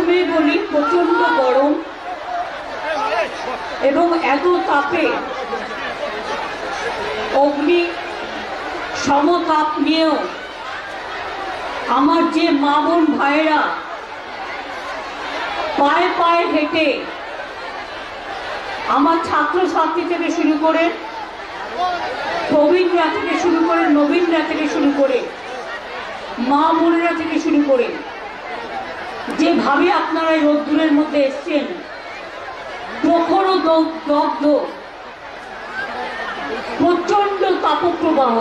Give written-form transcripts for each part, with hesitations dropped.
প্রথমেই বলি প্রচন্ড গরম এবং এত তাপে অগ্নি সমতাপ নিয়েও আমার যে মা বোন ভাইয়েরা পায়ে পায়ে হেঁটে আমার ছাত্রছাত্রী থেকে শুরু করে প্রবীণরা থেকে শুরু করে নবীনরা থেকে শুরু করে মা বোনেরা থেকে শুরু করে যেভাবে আপনারা এই রোদ্দুরের মধ্যে এসছেন, প্রখর দগ্ধ প্রচন্ড তাপপ্রবাহ,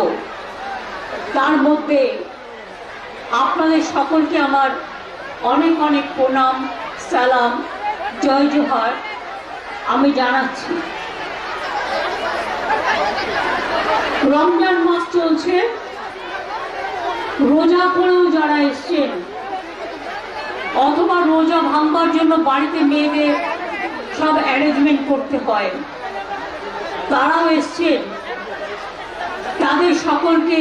তার মধ্যে আপনাদের সকলকে আমার অনেক অনেক প্রণাম, সালাম, জয় জোহার আমি জানাচ্ছি। রমজান মাস চলছে, রোজা করেও যারা এসছেন অথবা রোজা ভাঙবার জন্য বাড়িতে মেয়েদের সব অ্যারেঞ্জমেন্ট করতে হয়, তারাও এসছেন, তাদের সকলকে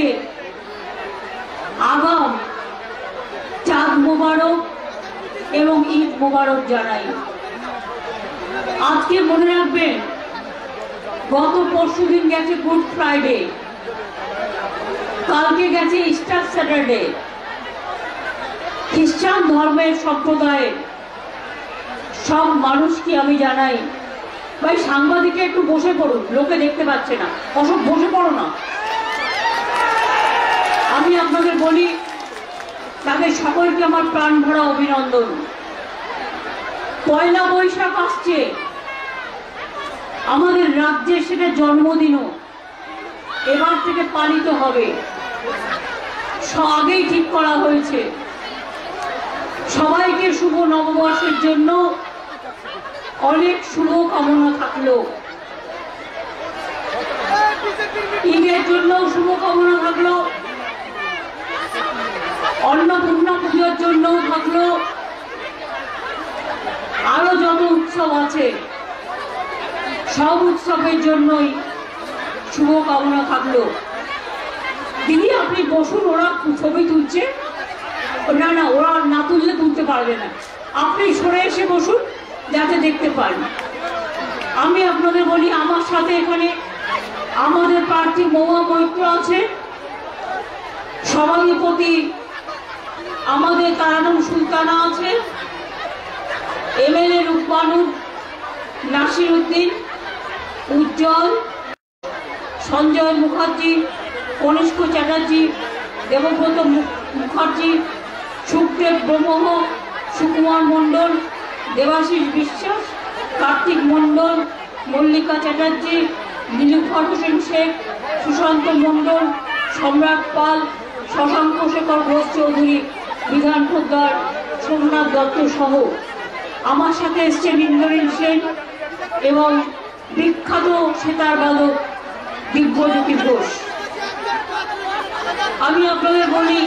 আগাম চাঁদ মোবারক এবং ঈদ মোবারক জানাই। আজকে মনে রাখবেন, গত পরশুদিন গেছে গুড ফ্রাইডে, কালকে গেছে ইস্টার স্যাটারডে। খ্রিস্টান ধর্মের সম্প্রদায়ের সব মানুষকে আমি জানাই, ভাই সাংবাদিকে একটু বসে পড়ুন, লোকে দেখতে পাচ্ছে না, অসব বসে পড়ো না। আমি আপনাদের বলি, তাদের সকলকে আমার প্রাণ ভরা অভিনন্দন। পয়লা বৈশাখ আসছে, আমাদের রাজ্যে সেটা জন্মদিনও এবার থেকে পালিত হবে, আগেই ঠিক করা হয়েছে। সবাইকে শুভ নববর্ষের জন্য অনেক শুভকামনা থাকলো, ঈদের জন্য শুভকামনা থাকলো, অন্নপূর্ণা পুজোর জন্য থাকলো, আরো যত উৎসব আছে সব উৎসবের জন্যই শুভকামনা থাকলো। দিদি আপনি বসুন, ওরা ছবি তুলছে। না না, ওরা না তুললে তুলতে পারবে না, আপনি সরে এসে বসুন যাতে দেখতে পান। আমি আপনাদের বলি, আমার সাথে এখানে আমাদের প্রার্থী মহুয়া মৈত্র আছে, সভাধিপতি আমাদের তারানুম সুলতানা আছে, এমএলএ রূপবানুর নাসির উদ্দিন, উজ্জ্বল, সঞ্জয় মুখার্জি, কনিষ্ক চ্যাটার্জি, দেবব্রত মুখার্জি, সুখদেব ব্রহ্ম, সুকুমার মণ্ডল, দেবাশিস বিশ্বাস, কার্তিক মণ্ডল, মল্লিকা চ্যাটার্জি, নীলুফার হোসেন শেখ, সুশান্ত মণ্ডল, সম্রাট পাল, শশাঙ্ক শেখর ঘোষ চৌধুরী, বিধান পোদ্দার, সোমনাথ দত্ত সহ আমার সাথে এসছেন ইন্দ্রনীল সেন এবং বিখ্যাত সেতার বাদক দিব্যজ্যোতি ঘোষ। আমি আপনাদের বলি,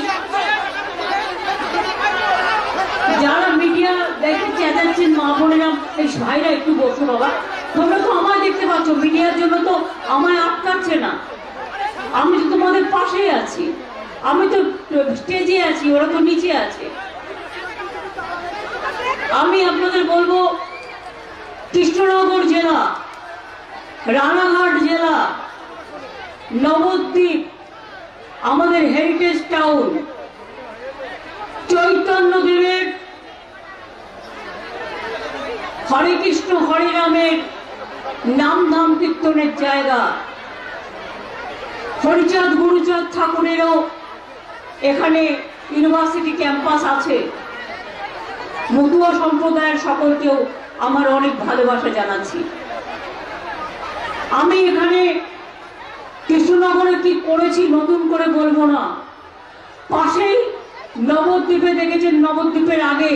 যারা মিডিয়া দেখে চেঁচাচ্ছেন মা বোনেরা, এই ভাইরা একটু বসো বাবা, তোমরা তো আমায় দেখতে পাচ্ছ, মিডিয়ার জন্য তো আমায় আটকাচ্ছে না, আমি তো তোমাদের পাশেই আছি, আমি তো স্টেজে আছি, ওরা তো নিচে আছে। আমি আপনাদের বলবো, কৃষ্ণনগর জেলা, রানাঘাট জেলা, নবদ্বীপ আমাদের হেরিটেজ টাউন, চৈতন্যদেবের হরে কৃষ্ণ হরে রামের নাম ধাম কীর্তনের জায়গা, হরিচাঁদ গুরুচাঁদ ঠাকুরেরও এখানে ইউনিভার্সিটি ক্যাম্পাস আছে। মতুয়া সম্প্রদায়ের সকলকেও আমার অনেক ভালোবাসা জানাচ্ছি। আমি এখানে কৃষ্ণনগরে কি করেছি নতুন করে বলবো না, পাশেই নবদ্বীপে দেখেছেন, নবদ্বীপের আগে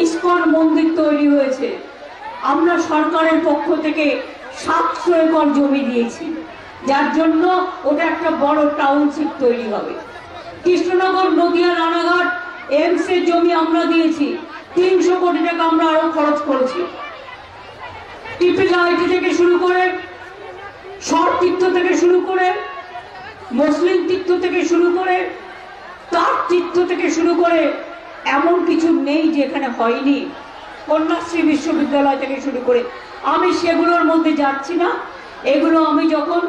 ইস্কন মন্দির তৈরি হয়েছে। আমরা সরকারের পক্ষ থেকে 700 একর জমি দিয়েছি, যার জন্য ওটা একটা বড় টাউনশিপ তৈরি হবে। কৃষ্ণনগর, নদিয়া, রানাঘাট এমস এর জমি আমরা দিয়েছি, 300 কোটি টাকা আমরা আরো খরচ করেছি। টিপিআইটি থেকে শুরু করে, শর্ট তীর্থ থেকে শুরু করে, মুসলিম তীর্থ থেকে শুরু করে, তার তীর্থ থেকে শুরু করে এমন কিছু নেই যেখানে হয়নি, কন্যাশ্রী বিশ্ববিদ্যালয় থেকে শুরু করে। আমি সেগুলোর মধ্যে যাচ্ছি না, এগুলো আমি যখন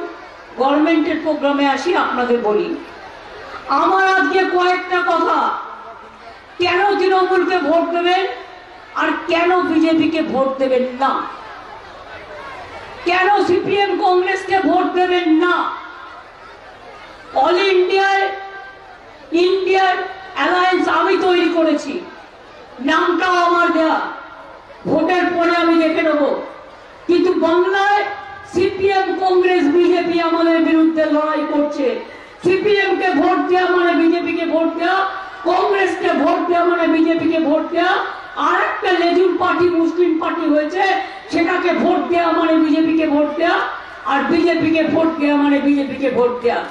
গভর্নমেন্টের প্রোগ্রামে আসি আপনাদের বলি। আমার আজকে কয়েকটা কথা, কেন তৃণমূলকে ভোট দেবেন আর কেন বিজেপিকে ভোট দেবেন না, কেন সিপিএম কংগ্রেসকে ভোট দেবেন না। অল ইন্ডিয়ান অ্যালায়েন্স আমি তৈরি করেছি, নামটাও আমার দেয়া, ভোটের পরে আমি দেখে নেব। কিন্তু বাংলায় সিপিএম কংগ্রেস বিজেপি আমাদের বিরুদ্ধে লড়াই করছে। সিপিএম কে ভোট দেওয়া মানে বিজেপিকে ভোট দেওয়া, কংগ্রেসকে ভোট দেওয়া মানে বিজেপিকে ভোট দেওয়া, আর একটা লেজুর পার্টি মুসলিম পার্টি হয়েছে, সেটাকে ভোট দেওয়া মানে বিজেপিকে ভোট দেওয়া, আর বিজেপিকে ভোট দেওয়া মানে বিজেপিকে ভোট দেওয়া।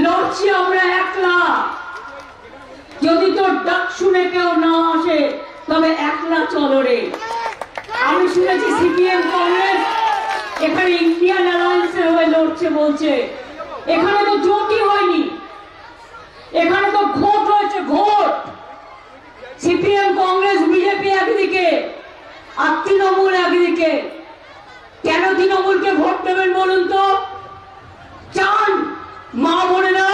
লড়ছি আমরা একলা। যদি তোর ডাক শুনে কেউ না আসে তবে একলা চলো রে। আমি শুনেছি সিপিএম কংগ্রেস এখানে ইন্ডিয়ান অ্যালায়েন্সের হয়ে লড়ছে বলছে। এখানে তো জোটই হয়নি, এখানে তো ভোট হয়েছে, ভোট। সিপিএম কংগ্রেস বিজেপি একদিকে আর তৃণমূল একদিকে। কেন তৃণমূলকে ভোট দেবেন বলুন তো? চান মা বোনেরা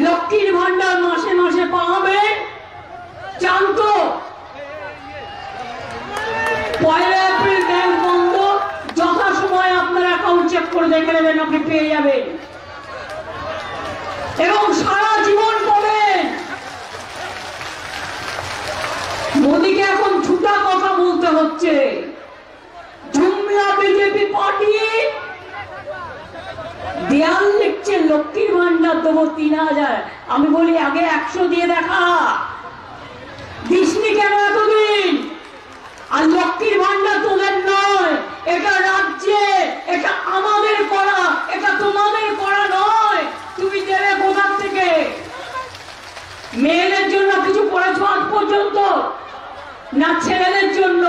লক্ষ্মীর ভান্ডার মাসে মাসে পাবেন? চান তো? 1 এপ্রিল ব্যাংক বন্ধ, যথাসময়ে আপনার অ্যাকাউন্ট চেক করে দেখে নেবেন, আপনি পেয়ে যাবেন এবং সারা জীবন পাবেন। মোদীকে এখন ছুটা কথা বলতে হচ্ছে। জুমলা বিজেপি পার্টি দেয়াল লিখছে লক্ষ্মীর ভান্ডার দেবো 3000। আমি বলি আগে 100 দিয়ে দেখা, দিসনি কেন এতদিন? আর লক্ষ্মীর ভান্ডার তোদের নয়, এটা রাজ্যে, এটা আমাদের করা, এটা তোমাদের করা নয়। তুমি দেবে কোথা থেকে? মেয়েদের জন্য কিছু করেছো আজ পর্যন্ত? না ছেলেদের জন্য,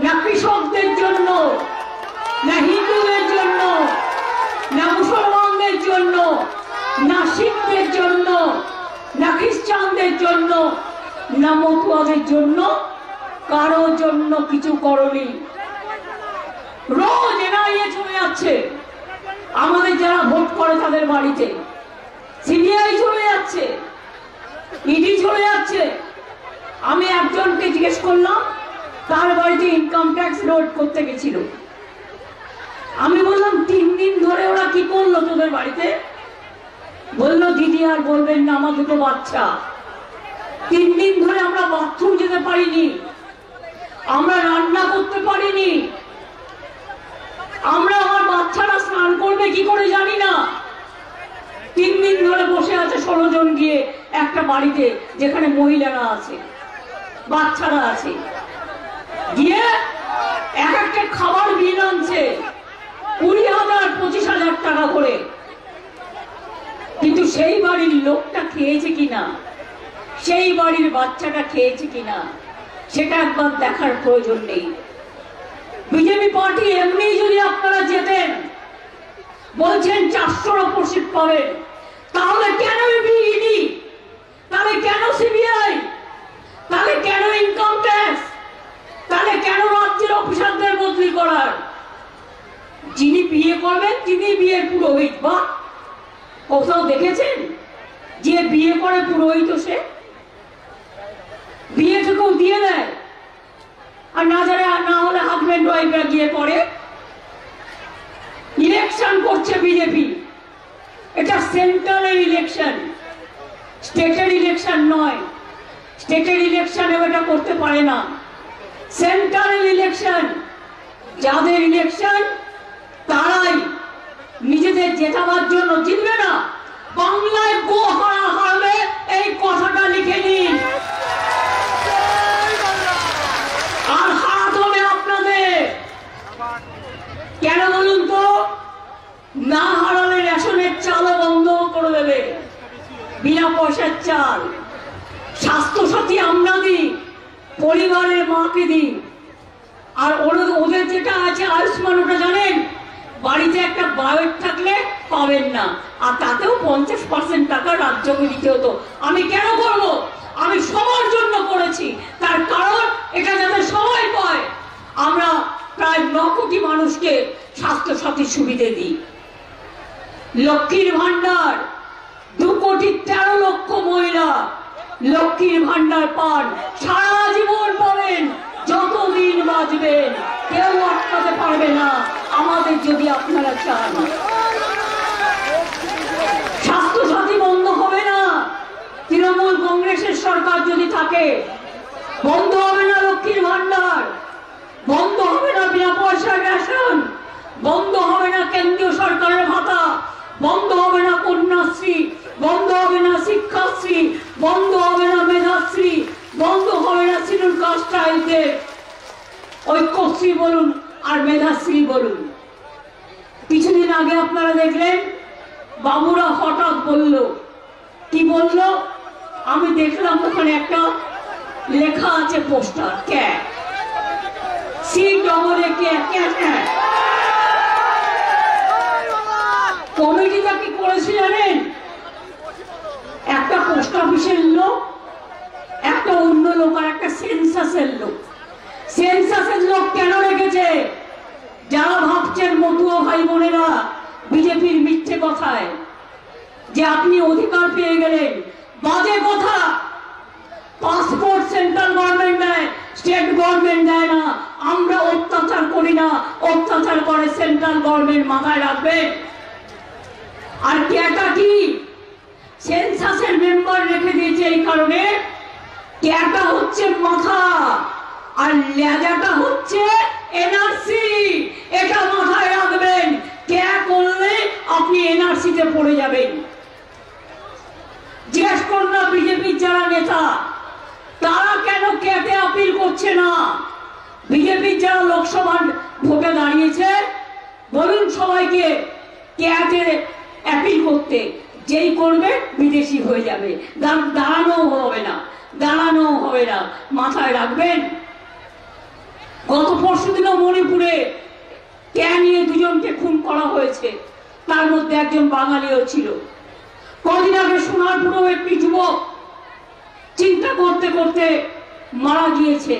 না কৃষকদের জন্য, না হিন্দুদের জন্য, না মুসলমানদের জন্য, না শিখদের জন্য, না খ্রিস্টানদের জন্য, না মতুয়াদের জন্য, কারোর জন্য কিছু করনি। রোজ এনআইএ চলে যাচ্ছে আমাদের যারা ভোট করে তাদের বাড়িতে, সিবিআই চলে যাচ্ছে, ইডি চলে যাচ্ছে। আমি একজনকে জিজ্ঞেস করলাম, তার বাড়িতে ইনকাম ট্যাক্স লোড করতে গেছিল। আমি বললাম 3 দিন ধরে ওরা কি করলো তোদের বাড়িতে? বললো দিদি আর বলবেন না, আমার 2 বাচ্চা, 3 দিন ধরে আমরা বাথরুম যেতে পারিনি, আমরা রান্না করতে পারিনি, আমরা আমার বাচ্চারা স্নান করবে কি করে জানি না। 3 দিন ধরে বসে আছে 16 জন গিয়ে একটা বাড়িতে যেখানে মহিলারা আছে, বাচ্চারা আছে, গিয়ে এক একটা খাবার বিল আনছে 20,000 25,000 টাকা করে। কিন্তু সেই বাড়ির লোকটা খেয়েছে কিনা, সেই বাড়ির বাচ্চাটা খেয়েছে কিনা, সেটা একবার দেখার প্রয়োজন নেই। বিজেপি পার্টি এমনি যদি আপনারা যেতেন, বলছেন 400 উপর সিট পাবেন, তাহলে কেন ইডি, তাহলে কেন সিবিআই, তাহলে কেন ইনকাম ট্যাক্স, তাহলে কেন রাজ্যের অফিসারদের বদলি করার? যিনি বিয়ে করবেন তিনি বিয়ের পুরোহিত। বা কোথাও দেখেছেন যে বিয়ে করে পুরোহিত? সে বিয়েটুকুও দিয়ে দেয়, আর না যারা না হলে হাজবেন্ড ওয়াইফরা গিয়ে করে। ইলেকশন করছে বিজেপি, এটা সেন্ট্রালের ইলেকশন, স্টেটের ইলেকশন নয়। স্টেটের ইলেকশনে এটা করতে পারে না, সেন্ট্রালের ইলেকশন। যাদের ইলেকশন তারাই নিজেদের জেতাবার জন্য জিতবে না। বাংলায় গো হারাবে, এই কথাটা লিখে নিন। আর হারাতে হবে আপনাদের। কেন বলুন তো? না হারালে রেশনের চালও বন্ধ করে দেবে, বিনা পয়সার চাল। স্বাস্থ্যসাথী আমরা দিই, পরিবারের মাকে দিই। আর ওদের যেটা আছে আয়ুষ্মান, ওটা জানেন, বাড়িতে একটা বায়োট থাকলে পাবেন না, আর তাতেও 50% টাকা রাজ্যকে দিতে হতো। আমি কেন করবো? আমি সবার জন্য করেছি, তার কারণ এটা যাতে সবাই পায়। আমরা প্রায় 9 কোটি মানুষকে স্বাস্থ্য সাথী সুবিধে দিই। লক্ষ্মীর ভান্ডার 2 কোটি 13 লক্ষ মহিলা লক্ষ্মীর ভান্ডার পান, সারা জীবন পাবেন, যতদিন বাঁচবেন, কেউ আটকাতে পারবে না আমাদের যদি আপনারা চান। স্বাস্থ্য সাথী বন্ধ হবে না, তৃণমূল কংগ্রেসের সরকার যদি থাকে বন্ধ হবে না লক্ষ্মীর ভান্ডার, বন্ধ হবে না বিনা পয়সার রেশন, বন্ধ হবে না কেন্দ্রীয় সরকারের ভাতা, বন্ধ হবে না কন্যাশ্রী, বন্ধ হবে না শিক্ষাশ্রী, বন্ধ হবে না মেধাশ্রী, বন্ধ হবে না শিডিউল কাস্ট ট্রাইবদের ঐক্যশ্রী বলুন আর মেধাশ্রী বলুন। কিছুদিন আগে আপনারা দেখলেন বাবুরা হঠাৎ বলল, কি বলল? আমি দেখলাম ওখানে একটা লেখা আছে পোস্টার, ক্যাট কমিটিটা কি করেছে জানেন? একটা পোস্ট অফিসের লোক, একটা অন্য লোক আর একটা সেন্সাসের লোক। সেন্সাসের লোক কেন রেখেছে? যারা ভাবছেন মতুয়া ভাই বোনেরা বিজেপির মিথ্যে কথায় যে আপনি অধিকার পেয়ে গেলেন, বাজে কথা। পাসপোর্ট সেন্ট্রাল গভর্নমেন্ট দেয়, স্টেট গভর্নমেন্ট দেয় না। আমরা অত্যাচার করি না, অত্যাচার করে সেন্ট্রাল গভর্নমেন্ট, মাথায় রাখবেন। আর ক্যাটা কি? সেন্সাসের মেম্বার রেখে দিয়েছে এই কারণে, ক্যাটা হচ্ছে মাথা আর লেজাটা হচ্ছে এনআরসি। এটা মাথায় রাখবেন, ক্যা করলে আপনি এনআরসিতে পড়ে যাবেন। জিজ্ঞেস করুন না বিজেপির যারা নেতা, তারা কেন ক্যাটে আপিল করছে না? বিজেপির যারা লোকসভার ভোটে দাঁড়িয়েছে, বলুন সবাইকে ক্যাটে অ্যাপিল করতে। যেই করবে বিদেশি হয়ে যাবে, দাঁড়ানো হবে না, দাঁড়ানো হবে না, মাথায় রাখবেন। গত পরশুদিনও মণিপুরে ক্যা নিয়ে 2 জনকে খুন করা হয়েছে, তার মধ্যে একজন বাঙালিও ছিল। কদিন আগে সোনারপুরেও একটি যুবক চিন্তা করতে করতে মারা গিয়েছে।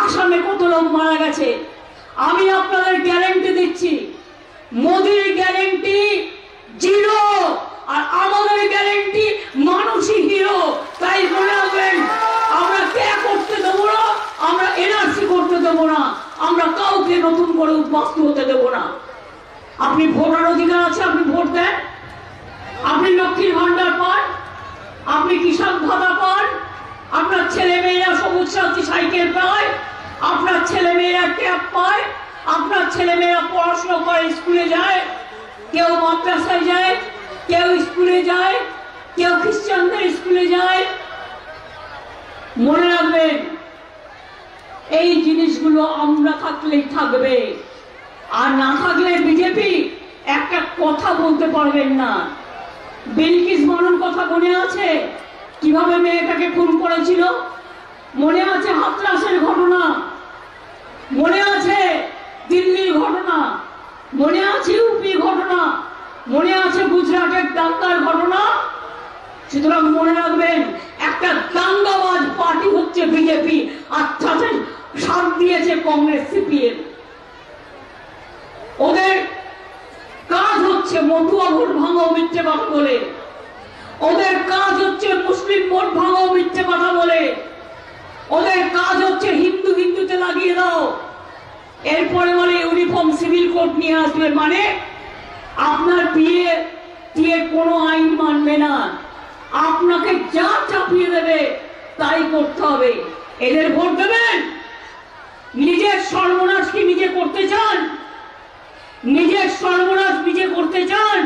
আসামে কত লোক মারা গেছে। আমি আপনাদের গ্যারেন্টি দিচ্ছি, মোদির গ্যারেন্টি 0 আর আমাদের গ্যারেন্টি মানুষই হিরো। তাই মনে রাখবেন, আমরা ক্যা করতে দেবো না, আমরা এনআরসি করতে দেবো না, আমরা কাউকে নতুন করে উদ্বাস্তু হতে দেবো না। আপনি ভোটার অধিকার আছে, আপনি ভোট দেন, আপনি লক্ষ্মীর ভান্ডার পান, আপনি কিষাণ ভাতা পান, আপনার ছেলে মেয়েরা সবুজ সাথী সাইকেল পায়, আপনার ছেলে মেয়েরা ট্যাব পায়, আপনার ছেলে মেয়েরা পড়াশোনা করে স্কুলে যায়, কেউ মাদ্রাসায় যায়, কেউ স্কুলে যায়, কেউ খ্রিস্টানদের স্কুলে যায়। মনে রাখবেন, এই জিনিসগুলো আমরা থাকলেই থাকবে, আর না থাকলে বিজেপি একটা কথা বলতে পারবেন না। বিলকিস বানুর কথা মনে আছে? কিভাবে মেয়েটাকে খুন করেছিল? মনে আছে হাতরাসের ঘটনা? মনে আছে দিল্লির ঘটনা? মনে আছে ইউপি ঘটনা? মনে আছে গুজরাটের দাঙ্গার ঘটনা? সুতরাং মনে রাখবেন, একটা দাঙ্গাবাজ পার্টি হচ্ছে বিজেপি, আর তাতে সাথ দিয়েছে কংগ্রেস সিপিএম। ওদের কাজ হচ্ছে মতুয়া ভোট ভাঙাও মিথ্যে কথা বলে, ওদের কাজ হচ্ছে মুসলিম ভোট ভাঙাও মিথ্যে কথা বলে, ওদের কাজ হচ্ছে হিন্দু হিন্দুতে লাগিয়ে দাও। এরপরে বলে ইউনিফর্ম সিভিল কোড নিয়ে আসবে, মানে আপনার বিয়ে দিয়ে কোনো আইন মানবে না, আপনাকে যা চাপিয়ে দেবে তাই করতে হবে। এদের ভোট দেবেন? নিজের সর্বনাশ কি নিজে করতে চান? নিজের সর্বনাশ নিজে করতে চান?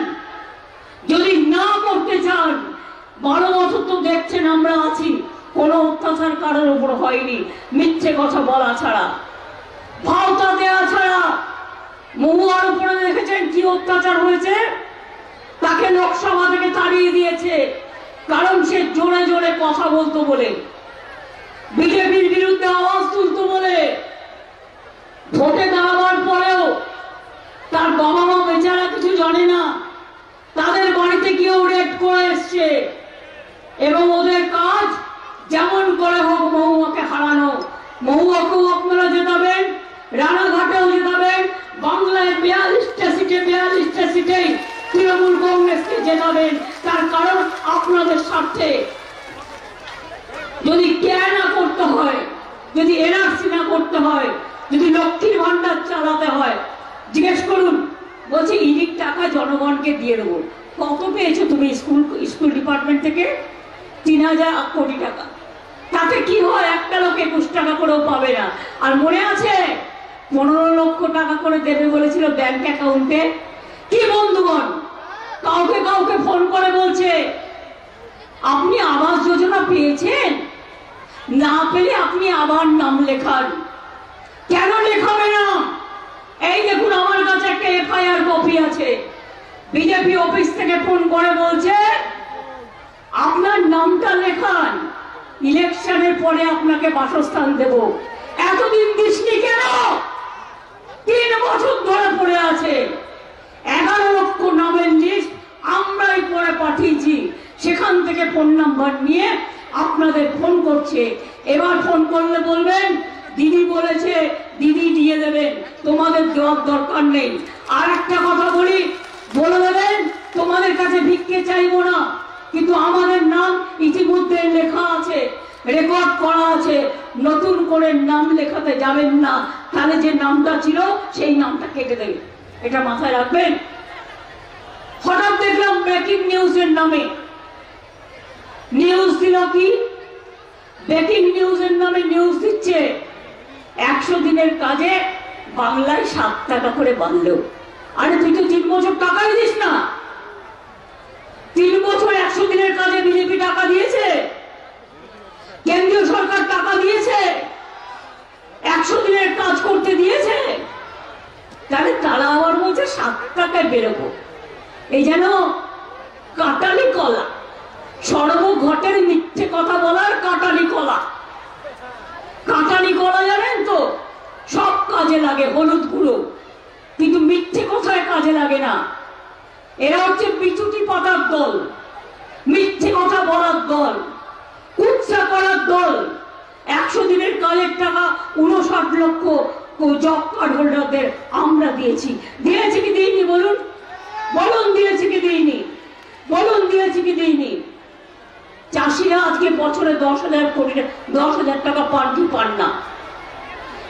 যদি না করতে চান, 12 বছর তো দেখছেন আমরা আছি, কোনো অত্যাচার কারোর উপর হয়নি, মিথ্যে কথা বলা ছাড়া, ভাওতা দেওয়া ছাড়া। মহুয়ার উপরে দেখেছেন কি অত্যাচার হয়েছে? তাকে লোকসভা থেকে তাড়িয়ে দিয়েছে, কারণ সে জোরে জোরে কথা বলতো বলে, বিজেপির বিরুদ্ধে আওয়াজ তুলতো বলে। ভোটে দাঁড়াবার পরেও তার বাবা মা বেচারা কিছু জানে না, তাদের বাড়িতে গিয়েও রেড করে এসছে। এবং ওদের কাজ জেতাবেন, তার কারণ আপনাদের স্বার্থে। যদি কেয়ার না করতে হয়, যদি এনআরসি না করতে হয়, যদি লক্ষ্মীর ভান্ডার চালাতে হয়, জিজ্ঞেস করুন। বলছে ইডির টাকা জনগণকে দিয়ে দেবো। কত পেয়েছো তুমি স্কুল ডিপার্টমেন্ট থেকে? 3000 কোটি টাকা। তাতে কি হয়? একটা লোক 21 টাকা করেও পাবে না। আর মনে আছে 15 লক্ষ টাকা করে দেবে বলেছিল ব্যাংক অ্যাকাউন্টে। কি বন্ধুগণ, কাউকে কাউকে ফোন করে বলছে আপনি আবাস যোজনা পেয়েছেন, না পেলে আপনি আবার নাম লেখান। কেন লেখাবে না? এই দেখুন, আমার কাছে একটা এফআইআর কপি আছে। বিজেপি অফিস থেকে ফোন করে বলছে আপনার নামটা লেখান, ইলেকশনের পরে আপনাকে বাসস্থান দেব। এতদিন দিসনি কেন? 3 বছর ধরে পড়ে আছে। 11 লক্ষ নামের লিস্ট আমরাই পরে পাঠিয়েছি। সেখান থেকে ফোন নাম্বার নিয়ে আপনাদের ফোন করছে। এবার ফোন করলে বলবেন দিদি বলেছে, দিদি দিয়ে দেবেন, তোমাদের দেওয়ার দরকার নেই। আর একটা কথা বলি, বলে দেবেন তোমাদের কাছে ভিক্ষে চাইবো না, কিন্তু আমাদের নাম ইতিমধ্যে লেখা আছে, রেকর্ড করা আছে। নতুন করে নাম লেখাতে যাবেন না, তাহলে যে নামটা ছিল সেই নামটা কেটে দেবে। এটা মাথায় রাখবেন। হঠাৎ দেখলাম ব্রেকিং নিউজের নামে নিউজ দিল কি, ব্রেকিং নিউজের নামে নিউজ দিচ্ছে 100 দিনের কাজে বাংলায় 7 টাকা করে বাড়লো। আরে তুই তো 3 বছর টাকাই দিস না। 3 বছর 100 দিনের কাজে বিজেপি টাকা দিয়েছে, কেন্দ্রীয় সরকার টাকা দিয়েছে, 100 দিনের কাজ করতে দিয়েছে। তাহলে তারা আবার বলছে 7 টাকায় বেরোবো। এই যেন কাটালি কলা, সর্বঘটের মিথ্যে কথা বলার কাটালি কলা। কাটালি কলা জানেন তো, সব কাজে লাগে, হলুদ গুঁড়ো, কিন্তু মিথ্যে কথায় কাজে লাগে না। এরা হচ্ছে বিচুটি পাতার দল, মিথ্যে কথা বলার দল, কুৎসা করার দল। 100 দিনের কাজের টাকা 59 লক্ষ জব কার্ড হোল্ডারদের আমরা দিয়েছি। দিয়েছি কি দিইনি বলুন? বলুন দিয়েছি কি দিইনি? বলুন দিয়েছি কি দিইনি? চাষিরা আজকে বছরে 10,000 টাকা পান কি পান না?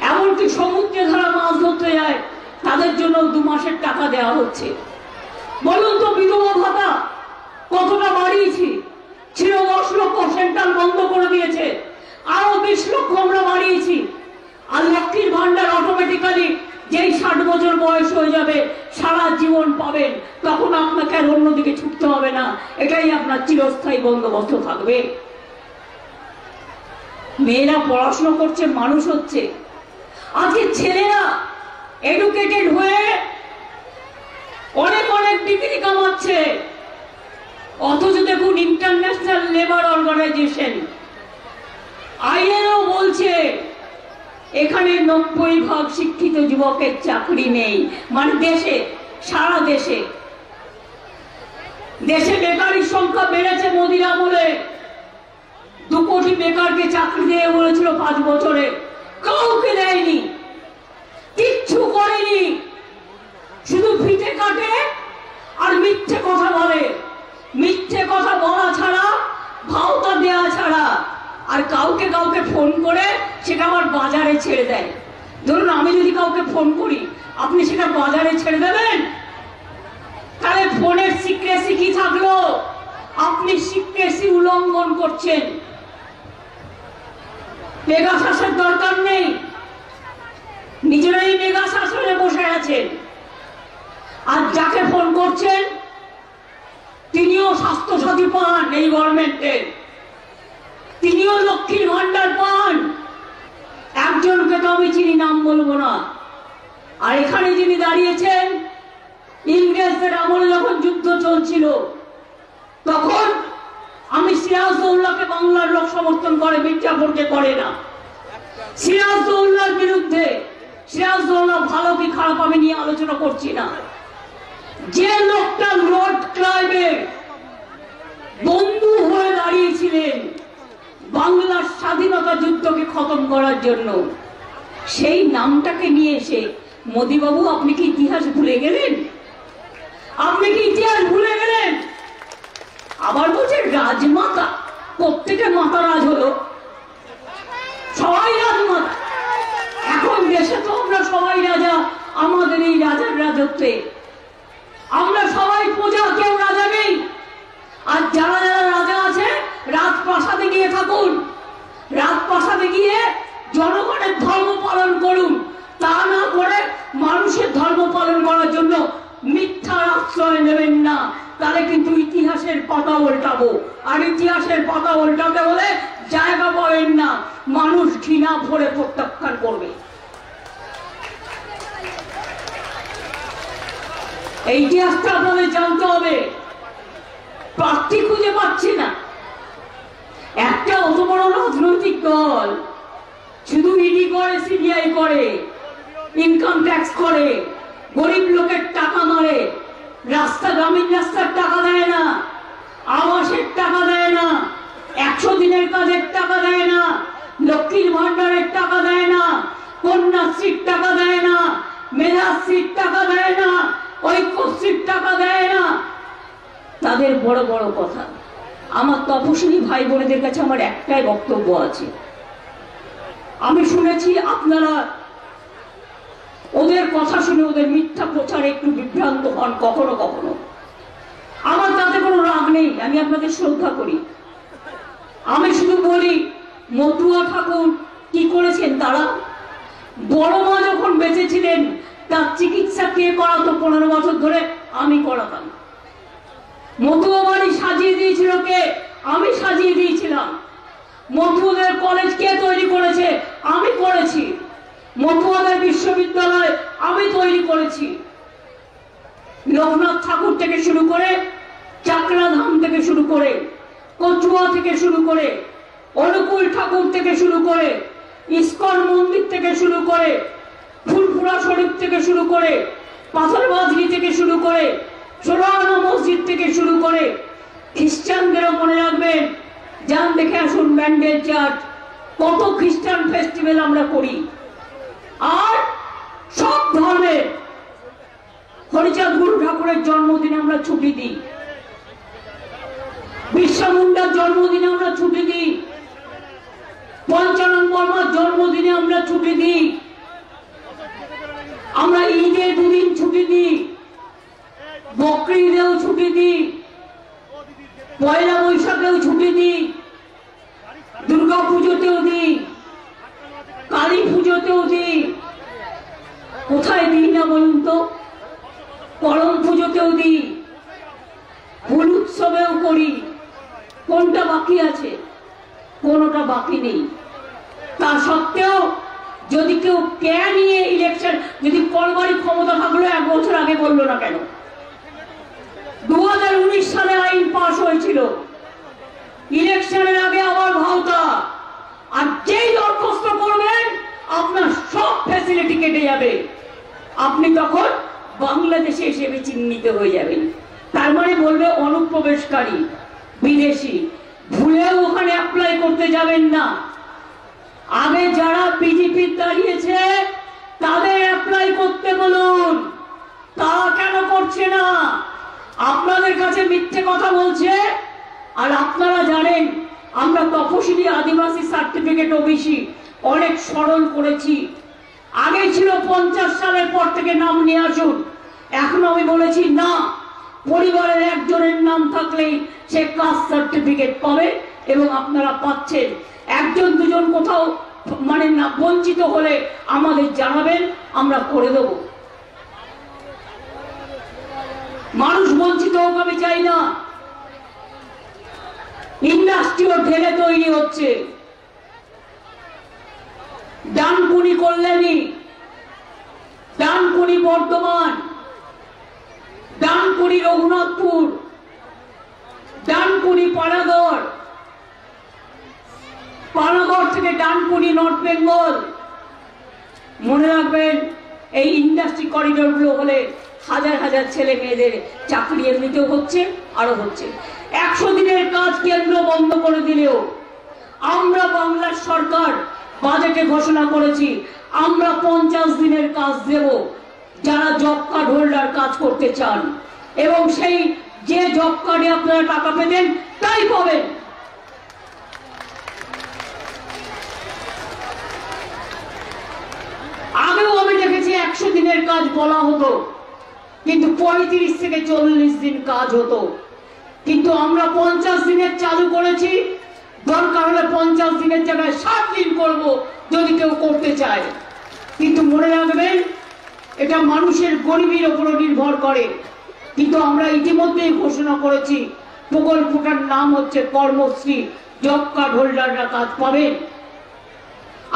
এমনকি সমুদ্রে যারা মাছ ধরতে যায় তাদের জন্য 2 মাসের টাকা দেওয়া হচ্ছে। বলুন তো বিধবা ভাতা কতটা বাড়িয়েছি? ছিল 10 লক্ষ, সেন্ট্রাল বন্ধ করে দিয়েছে। আরো 20 লক্ষ আমরা বাড়িয়েছি। আর লক্ষ্মীর ভান্ডার অটোমেটিক্যালি যেই 60 বছর বয়স হয়ে যাবে সারা জীবন পাবেন, তখন আপনাকে আর অন্যদিকে ছুটতে হবে না। এটাই আপনার চিরস্থায়ী বন্দোবস্ত থাকবে। মেয়েরা পড়াশোনা করছে, মানুষ হচ্ছে। আজকে ছেলেরা এডুকেটেড হয়ে অনেক অনেক ডিগ্রি কামাচ্ছে, অথচ দেখুন ইন্টারন্যাশনাল লেবার অর্গানাইজেশন আইএলও বলছে এখানে 90% শিক্ষিত যুবকের চাকরি নেই। মানে দেশে, সারা দেশে বেকারির সংখ্যা বেড়েছে মোদির আমলে। 2 কোটি বেকারকে চাকরি দিয়ে বলেছিল 5 বছরে, কাউকে দেয়নি, কিচ্ছু করেনি। শুধু ফিতে কাটে আর মিথ্যে কথা বলে। মিথ্যে কথা বলা ছাড়া, ভাওতা দেওয়া ছাড়া। আর কাউকে কাউকে ফোন করে সেটা আবার বাজারে ছেড়ে দেয়। ধরুন আমি যদি কাউকে ফোন করি, আপনি সেটা বাজারে ছেড়ে দেবেন? তাহলে ফোনের সিক্রেসি কি থাকলো? আপনি সিক্রেসি উল্লঙ্ঘন করছেন। পেগাসাসের দরকার নেই, নিজেরাই পেগাসাসে বসে আছেন। আর যাকে ফোন করছেন তিনিও স্বাস্থ্যসাথী পান এই গভর্নমেন্টের, তিনিও লক্ষ্মীর ভান্ডার পান। একজনকে তো আমি চিনি, নাম বলবো না। আর এখানে যিনি দাঁড়িয়েছেন, ইংরেজদের আমলে যখন যুদ্ধ চলছিল তখন আমি সিরাজউদ্দৌলাকে বাংলার লোক সমর্থন করে, মির্জাফরকে করে না। সিরাজউদ্দৌলার বিরুদ্ধে, সিরাজউদ্দৌলা ভালো কি খারাপ আমি নিয়ে আলোচনা করছি না। যে লোকটা লর্ড ক্লাইভের বন্ধু হয়ে দাঁড়িয়েছিলেন বাংলার স্বাধীনতা যুদ্ধকে খতম করার জন্য, সেই নামটাকে নিয়ে এসে মোদিবাবু আপনি কি ইতিহাস ভুলে গেলেন? আপনি কি ইতিহাস ভুলে গেলেন? আবার বলছে রাজমাতা। প্রত্যেকে মাতা রাজ হলো, সবাই রাজমাতা। এখন দেশে তো আমরা সবাই রাজা, আমাদের এই রাজার রাজত্বে আমরা সবাই প্রজা, কেউ রাজা নেই। আর যারা যারা রাজা আছে রাজপ্রাসাদে গিয়ে থাকুন, রাজপ্রাসাদে গিয়ে জনগণের ধর্ম পালন করুন। তা না করে মানুষের ধর্ম পালন করার জন্য মিথ্যার আশ্রয় নেবেন না, তাহলে কিন্তু ইতিহাসের পাতা উল্টাবো। আর ইতিহাসের পাতা উল্টাতে হলে জায়গা পাবেন না, মানুষ ঘৃণা ভরে প্রত্যাখ্যান করবে। এই ইতিহাসটা আপনাদের জানতে হবে। প্রার্থী খুঁজে পাচ্ছি না। একটা অত বড় রাজনৈতিক দল শুধু ইডি করে, সিবিআই করে, ইনকাম ট্যাক্স করে, গরিব লোকের টাকা মারে, রাস্তা, গ্রামীণ রাস্তার টাকা দেয় না, আবাসের টাকা দেয় না, 100 দিনের কাজের টাকা দেয় না, লক্ষ্মীর ভান্ডারের টাকা দেয় না, কন্যাশ্রীর টাকা দেয় না, মেধাশ্রীর টাকা দেয় না, ঐক্যশ্রীর টাকা দেয় না। তাদের বড় বড় কথা। আমার তপশিলি ভাই বোনেদের কাছে আমার একটাই বক্তব্য আছে। আমি শুনেছি আপনারা ওদের কথা শুনে ওদের মিথ্যা প্রচারে একটু বিভ্রান্ত হন কখনো কখনো। আমার তাতে কোনো রাগ নেই, আমি আপনাদের শ্রদ্ধা করি। আমি শুধু বলি, মতুয়া ঠাকুর কি করেছেন? তারা বড় মা যখন বেঁচে ছিলেন তার চিকিৎসা কে করাতো? 15 বছর ধরে আমি করাতাম। মতুয়া বাড়ি সাজিয়ে দিয়েছিল কে? আমি সাজিয়ে দিয়েছিলাম। মতুয়াদের কলেজ কে তৈরি করেছে? আমি করেছি। মতুয়াদের বিশ্ববিদ্যালয় আমি তৈরি করেছি। লোকনাথ ঠাকুর থেকে শুরু করে, চাকরাধাম থেকে শুরু করে, কচুয়া থেকে শুরু করে, অনুকূল ঠাকুর থেকে শুরু করে, ইস্কন মন্দির থেকে শুরু করে, ফুলপুরা শরীফ থেকে শুরু করে, পাথরবাজরি থেকে শুরু করে, সোনারগাঁ মসজিদ থেকে শুরু করে, খ্রিস্টানদেরও মনে রাখবেন, যান দেখে আসুন ব্যান্ডেল চার্চ, কত খ্রিস্টান ফেস্টিভ্যাল আমরা করি। আর সব ধর্মের হরিচাঁদ গুরু ঠাকুরের জন্মদিনে আমরা ছুটি দিই, বিরসা মুন্ডার জন্মদিনে আমরা ছুটি দিই, পঞ্চানন বর্মার জন্মদিনে আমরা ছুটি দিই, আমরা ঈদে 2 দিন ছুটি দিই, বকরি ঈদেও ছুটি দিই, পয়লা বৈশাখেও ছুটি দিই, দুর্গা পুজোতেও দিই, কালী পুজোতেও দিই। কোথায় দিই না বলুন তো? করম পুজোতেও দিই, ফুল উৎসবেও করি। কোনটা বাকি আছে? কোনটা বাকি নেই। তা সত্ত্বেও যদি কেউ কে নিয়ে ইলেকশন, যদি করবারই ক্ষমতা থাকলো 1 বছর আগে বললো না কেন? 2019 সালে আইন পাস হয়েছিল, ইলেকশনের আগে আবার ভাওতা। আর যেই দরখাস্ত করবেন আপনার সব ফ্যাসিলিটি কেটে যাবে, আপনি তখন বাংলাদেশে হিসেবে চিহ্নিত হয়ে যাবেন। তার মানে বলবে অনুপ্রবেশকারী, বিদেশি। ভুলেও ওখানে অ্যাপ্লাই করতে যাবেন না। আগে যারা বিজেপি দাঁড়িয়েছে তাদের অ্যাপ্লাই করতে বলুন। তারা কেন করছে না? আপনাদের কাছে মিথ্যে কথা বলছে। আর আপনারা জানেন আমরা তপশিলি আদিবাসী সার্টিফিকেট ওবিসি অনেক সরল করেছি। আগে ছিল 50 সালের পর থেকে নাম নিয়ে আসুন, এখন আমি বলেছি না, পরিবারের একজনের নাম থাকলেই সে কাস্ট সার্টিফিকেট পাবে এবং আপনারা পাচ্ছেন। 1 2 কোথাও মানে না বঞ্চিত হলে আমাদের জানাবেন, আমরা করে দেব। মানুষ বঞ্চিত হোক আমি চাই না। ইন্ডাস্ট্রিও ঢেলে তৈরি হচ্ছে। ডানকুনি কল্যাণী, ডানকুনি বর্ধমান, ডানকুনি রঘুনাথপুর, ডানকুনি পানাগড়, পানাগড় থেকে ডানকুনি নর্থ বেঙ্গল। মনে রাখবেন এই ইন্ডাস্ট্রি করিডোর গুলো হলে হাজার হাজার ছেলে মেয়েদের চাকরি এমনিতেও হচ্ছে, আরো হচ্ছে। 100 দিনের কাজ কেন্দ্র বন্ধ করে দিলেও আমরা বাংলার সরকার বাজেটে ঘোষণা করেছি আমরা 50 দিনের কাজ দেব যারা জব কার্ড হোল্ডার কাজ করতে চান, এবং সেই যে জব কার্ডে আপনারা টাকা পেতেন তাই পাবেন। আগেও আমি দেখেছি 100 দিনের কাজ বলা হতো, কিন্তু 35 থেকে 40 দিন কাজ হতো। কিন্তু আমরা 50 দিনের চালু করেছি, দরকার হলে 50 দিনের জায়গায় 60 দিন করব যদি কেউ করতে চায়। কিন্তু মনে রাখবেন, এটা মানুষের গরিবের উপর নির্ভর করে। কিন্তু আমরা ইতিমধ্যেই ঘোষণা করেছি প্রকল্পটার নাম হচ্ছে কর্মশ্রী, জব কার্ড হোল্ডাররা কাজ পাবেন।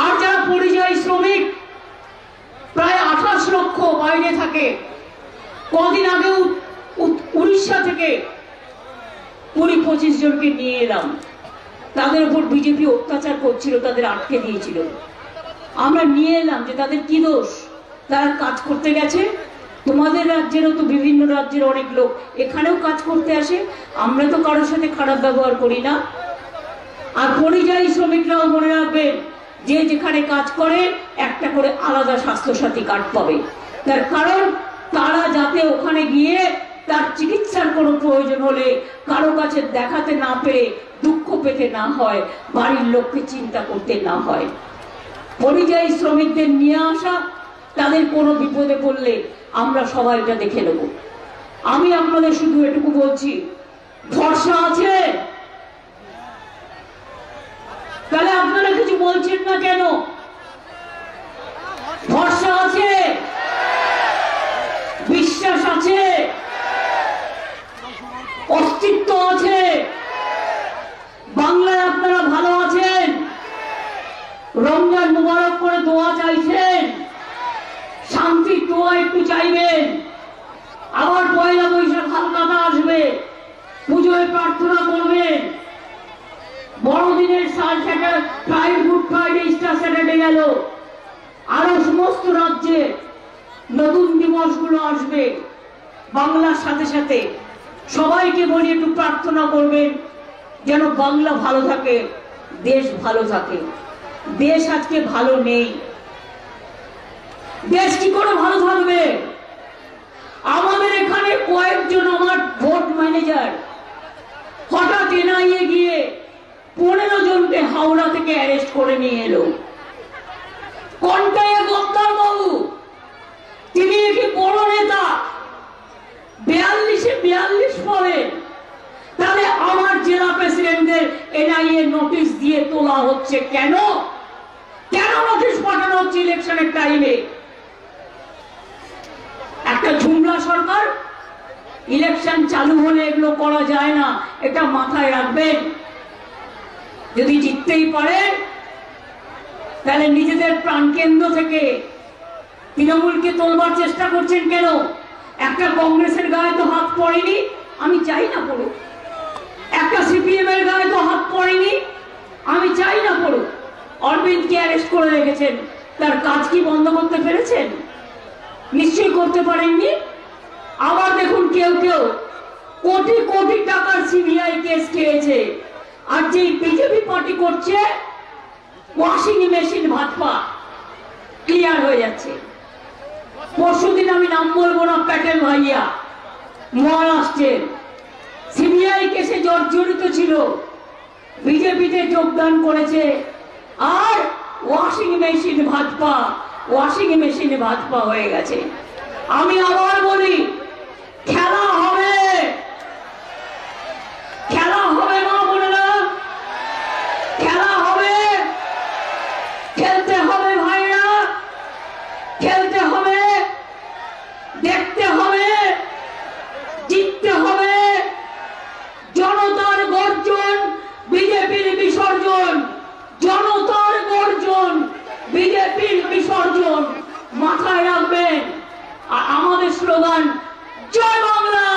আর যারা পরিযায়ী শ্রমিক প্রায় 28 লক্ষ বাইরে থাকে, কদিন আগেও উড়িষ্যা থেকে 20-25 জনকে নিয়ে এলাম। তাদের উপর বিজেপি অত্যাচার করছিল, তাদের আটকে দিয়েছিল। আমরা নিয়ে এলাম যে তাদের কি দোষ, তারা কাজ করতে গেছে। তোমাদের রাজ্যেরও তো বিভিন্ন রাজ্যের অনেক লোক এখানেও কাজ করতে আসে, আমরা তো কারোর সাথে খারাপ ব্যবহার করি না। আর পরিযায়ী শ্রমিকরাও মনে রাখবেন, যে যেখানে কাজ করে একটা করে আলাদা স্বাস্থ্যসাথী কার্ড পাবে। তার কারণ তারা যাতে ওখানে গিয়ে তার চিকিৎসার কোনো প্রয়োজন হলে কারো কাছে দেখাতে না পেরে দুঃখ পেতে না হয়, বাড়ির লোককে চিন্তা করতে না হয়। পরিযায়ী শ্রমিকদের নিয়ে আসা, তাদের কোনো বিপদে পড়লে আমরা সবাই এটা দেখে নেব। আমি আপনাদের শুধু এটুকু বলছি, ভরসা আছে? তাহলে আপনারা কিছু বলছেন না কেন? ভরসা আছে, বিশ্বাস আছে, অস্তিত্ব আছে, বাংলায় আপনারা ভালো আছেন, রমজান মুবারক করে দোয়া চাইছেন, শান্তির দোয়া একটু চাইবেন। আবার পয়লা বৈশাখ হালকাতা আসবে, পুজোয় প্রার্থনা করবেন। বড়দিনের গুড ফ্রাইডে, ইস্টার স্যাটারডে গেল, আরো সমস্ত রাজ্যে নতুন দিবসগুলো আসবে। বাংলার সাথে সাথে সবাইকে বলি একটু প্রার্থনা করবেন যেন বাংলা ভালো থাকে, দেশ ভালো থাকে। দেশ আজকে ভালো নেই, দেশ কি করে ভালো থাকবে? আমাদের এখানে কয়েকজন আমার ভোট ম্যানেজার হঠাৎ এনআইএ গিয়ে 15 জনকে হাওড়া থেকে অ্যারেস্ট করে নিয়ে এলো। কোনটায় গদ্দার বাবু, তিনি কি বড় নেতা, 42 পড়েন, তাহলে আমার জেলা প্রেসিডেন্টদের এনআইএ নোটিশ দিয়ে তোলা হচ্ছে কেন? কেন নোটিশ পাঠানো হচ্ছে ইলেকশনের টাইমে? একটা ঝুমলা সরকার, ইলেকশন চালু হলে এগুলো করা যায় না, এটা মাথায় রাখবেন। যদি জিততেই পারেন তাহলে নিজেদের প্রাণকেন্দ্র থেকে তৃণমূলকে তোলবার চেষ্টা করছেন কেন? একটা কংগ্রেসের গায়ে তো হাত পড়েনি, আমি চাই না পড়ুক। একটা সিপিএম এর গায়ে তো হাত পড়েনি, আমি চাই না পড়ুক। অরবিন্দকে অ্যারেস্ট করে রেখেছেন, তার কাজ কি বন্ধ করতে পেরেছেন? নিশ্চয়ই করতে পারেননি। আবার দেখুন, কেউ কেউ কোটি কোটি টাকার সিবিআই কেস খেয়েছে, আর যে বিজেপি পার্টি করছে ওয়াশিং মেশিন ভাজপা ক্লিয়ার হয়ে যাচ্ছে। পরশুদিন আমি নাম বলবো না, প্যাটেল ভাইয়া মহারাষ্ট্রের সিবিআই কেসে জর্জরিত ছিল, বিজেপিতে যোগদান করেছে, আর ওয়াশিং মেশিন ভাজপা হয়ে গেছে। আমি আবার বলি, খেলা হবে, খেলা হবে মা বোনেরা, খেলা হবে, খেলতে হবে ভাইরা, খেলতে হবে, দেখতে হবে, জিততে হবে। জনতার গর্জন, বিজেপির বিসর্জন, জনতার গর্জন, বিজেপির বিসর্জন, মাথায় রাখবেন। আর আমাদের স্লোগান জয় বাংলা,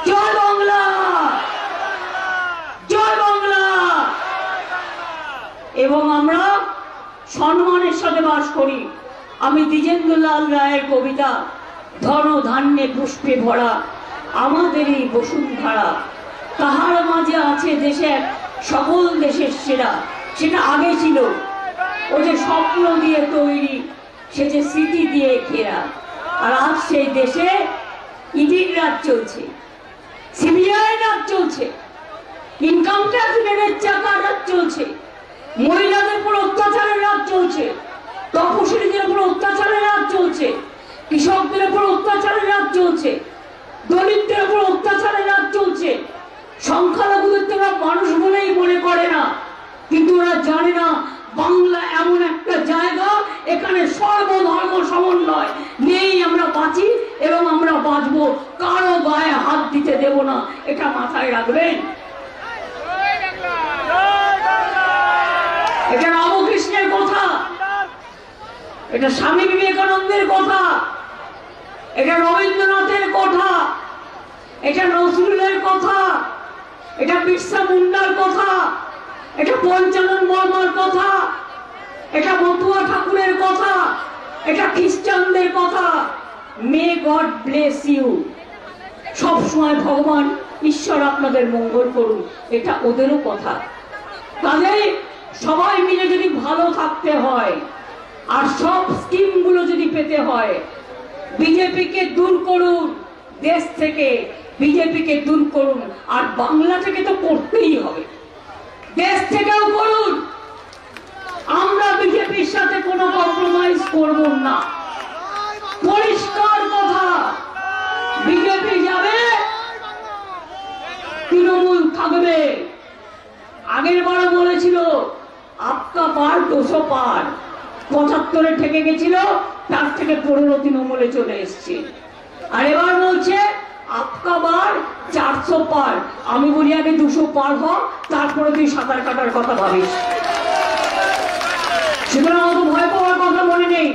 জয় বাংলা, জয় বাংলা। এবং আমরা সম্মানের সাথে বাস করি। আমি দ্বিজেন্দ্রলাল রায়ের কবিতা ধন ধান্যে পুষ্পে ভরা আমাদের এই বসুন্ধরা, তাহার মাঝে আছে দেশের সকল দেশের সেরা। সেটা আগে ছিল, ও যে স্বপ্ন দিয়ে তৈরি, সে যে স্মৃতি দিয়ে ঘেরা। আর আজ সেই দেশে ইডির রাজ চলছে, সিবিআই রাজ চলছে, ইনকাম ট্যাক্স রেডের চাকা রাজ চলছে, মহিলাদের উপর অত্যাচারের রাজ চলছে, তপশিলীদের উপর অত্যাচারের রাজ চলছে, কৃষকদের উপর অত্যাচারের রাজ চলছে, দলিতদের উপর অত্যাচারের রাজ চলছে। সংখ্যালঘুদের তো মানুষ বলেই মনে করে না, কিন্তু ওরা জানে না বাংলা এমন একটা জায়গা এখানে সর্বধর্ম সমন্বয় নেই। আমরা বাঁচি এবং আমরা বাঁচবো, কারো গায়ে হাত দিতে দেব না, এটা মাথায় রাখবেন। এটা রামকৃষ্ণের কথা, এটা স্বামী বিবেকানন্দের কথা, এটা রবীন্দ্রনাথের কথা, এটা নজরুলের কথা, এটা বিরসা মুন্ডার কথা, এটা পঞ্চানন বর্মার কথা, এটা মতুয়া ঠাকুরের কথা, এটা খ্রিস্টানদের কথা। May God bless you. সবসময় ভগবান ঈশ্বর আপনাদের মঙ্গল করুন, এটা ওদেরও কথা। তাদের সবাই মিলে যদি ভালো থাকতে হয় আর সব স্কিমগুলো যদি পেতে হয়, বিজেপিকে দূর করুন দেশ থেকে, বিজেপিকে দূর করুন। আর বাংলা থেকে তো করতেই হবে, দেশ থেকেও করুন। আমরা বিজেপির সাথে কোনো কম্প্রোমাইজ করব না, পরিষ্কার কথা। বিজেপি যাবে, তৃণমূল থাকবে। আগের বারও বলেছিল আপকা পার 200 পার, 75-এ ঠেকে গেছিল, তার থেকে 15 তৃণমূলে চলে এসছে। আর এবার বলছে আপকা বার 400 পার। আমি বলি আগে 200 পার হ, তারপরে তুই সাঁতার কাটার কথা ভাবিস। সুতরাং অত ভয় পাওয়ার কথা মনে নেই।